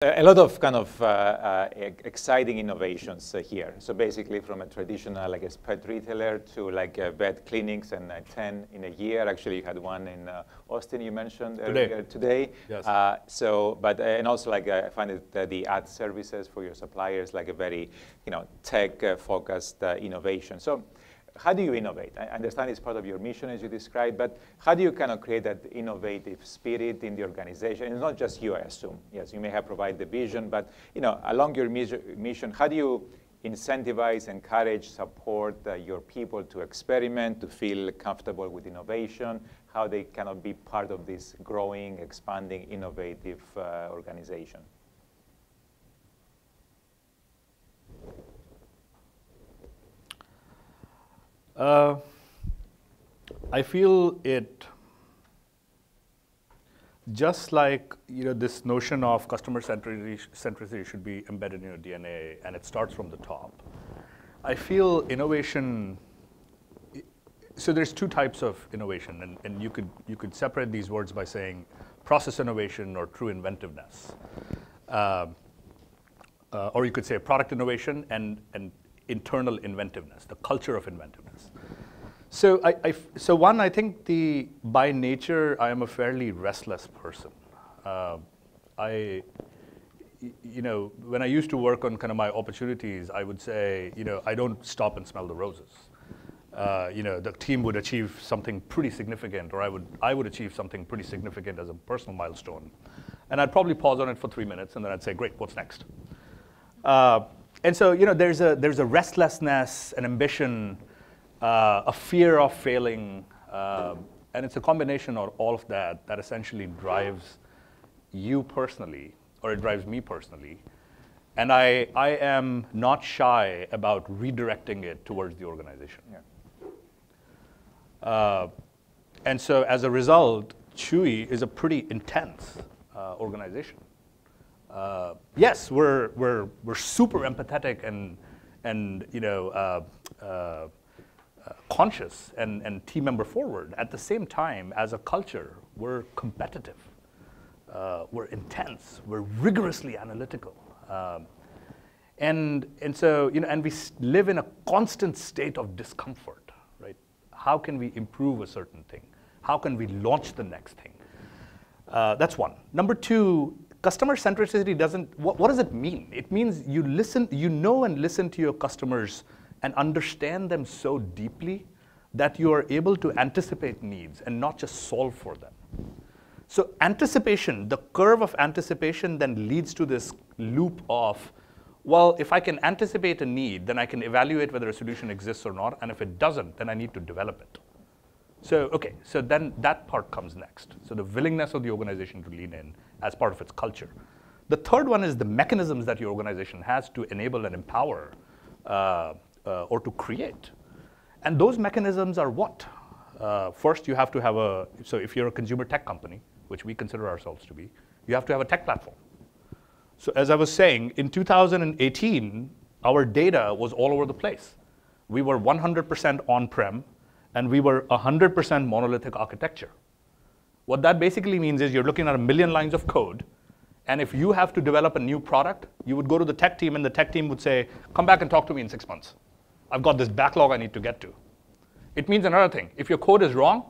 A lot of kind of exciting innovations here. So basically from a traditional, like a pet retailer to like vet clinics and 10 in a year. Actually, you had one in Austin you mentioned earlier today. Yes. And also like I find it, the ad services for your suppliers, like a very, tech-focused innovation. So how do you innovate? I understand it's part of your mission as you described, but how do you kind of create that innovative spirit in the organization? It's not just you, I assume. Yes, you may have provided the vision, but along your mission, how do you incentivize, encourage, support your people to experiment, to feel comfortable with innovation, how they cannot be part of this growing, expanding, innovative organization? I feel it just like this notion of customer centricity should be embedded in your DNA, and it starts from the top. I feel innovation. So there's two types of innovation, and you could separate these words by saying process innovation or true inventiveness, or you could say product innovation and internal inventiveness, the culture of inventiveness. So I think by nature, I am a fairly restless person. When I used to work on kind of my opportunities, I would say, I don't stop and smell the roses. The team would achieve something pretty significant, or I would achieve something pretty significant as a personal milestone. And I'd probably pause on it for 3 minutes, and then I'd say, great, what's next? And so, there's a restlessness, an ambition, a fear of failing, and it's a combination of all of that essentially drives you personally, or it drives me personally. And I am not shy about redirecting it towards the organization. Yeah. And so as a result, Chewy is a pretty intense organization. Yes, we're super empathetic and conscious and team member forward. At the same time, as a culture, we're competitive, we're intense, we're rigorously analytical, and so and we live in a constant state of discomfort. Right? How can we improve a certain thing? How can we launch the next thing? That's one. Number two. Customer centricity doesn't, what does it mean? It means you know and listen to your customers and understand them so deeply that you are able to anticipate needs and not just solve for them. So anticipation, the curve of anticipation then leads to this loop of, well, if I can anticipate a need, then I can evaluate whether a solution exists or not, and if it doesn't, then I need to develop it. So, so then that part comes next. So the willingness of the organization to lean in as part of its culture. The third one is the mechanisms that your organization has to enable and empower or to create. And those mechanisms are what? First, you have to have so if you're a consumer tech company, which we consider ourselves to be, you have to have a tech platform. So as I was saying, in 2018, our data was all over the place. We were 100% on-prem, and we were 100% monolithic architecture. What that basically means is you're looking at 1 million lines of code, and if you have to develop a new product, you would go to the tech team, and the tech team would say, come back and talk to me in 6 months. I've got this backlog I need to get to. It means another thing. If your code is wrong,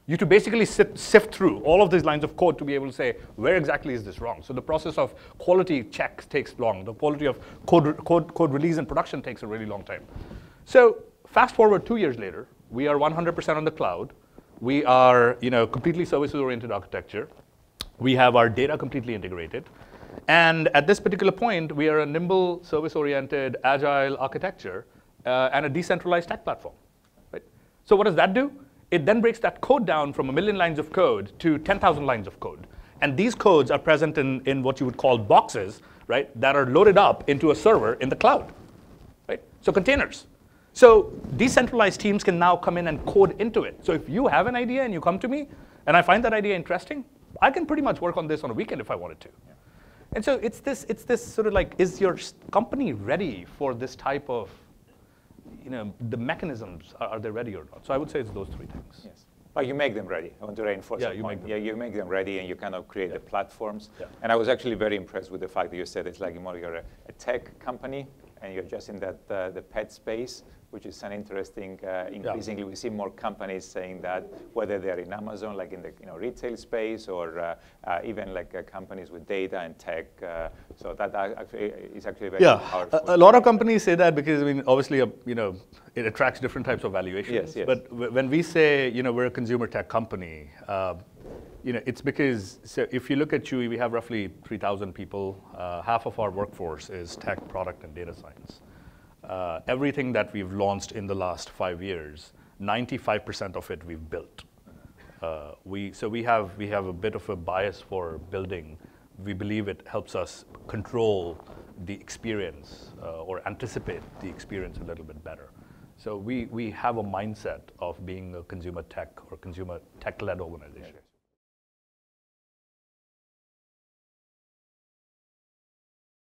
you have to basically sift through all of these lines of code to be able to say, where exactly is this wrong? So the process of quality checks takes long. The quality of code release and production takes a really long time. So fast forward 2 years later, we are 100% on the cloud. We are completely services-oriented architecture. We have our data completely integrated. And at this particular point, we are a nimble, service-oriented, agile architecture and a decentralized tech platform. Right? So what does that do? It then breaks that code down from 1 million lines of code to 10,000 lines of code. And these codes are present in what you would call boxes, right, that are loaded up into a server in the cloud. Right? So containers. So decentralized teams can now come in and code into it. So if you have an idea and you come to me, and I find that idea interesting, I can pretty much work on this on a weekend if I wanted to. Yeah. And so it's this sort of like, is your company ready for this type of, the mechanisms, are they ready or not? So I would say it's those three things. Yes. Oh, you make them ready. I want to reinforce Yeah, that you point. make them. Yeah, you make them ready, and you kind of create Yeah. the platforms. Yeah. And I was actually very impressed with the fact that you said it's like more you're a tech company, and you're just in that the pet space, which is an interesting. Increasingly, we see more companies saying that, whether they're in Amazon, like in the retail space, or even like companies with data and tech. So that actually is actually very powerful. A lot of companies say that because I mean, obviously, it attracts different types of valuations. Yes. But when we say, we're a consumer tech company, it's because if you look at Chewy, we have roughly 3,000 people. Half of our workforce is tech, product, and data science. Everything that we've launched in the last 5 years, 95% of it we've built. We have a bit of a bias for building. We believe it helps us control the experience or anticipate the experience a little bit better. So we have a mindset of being a consumer tech or consumer tech-led organization.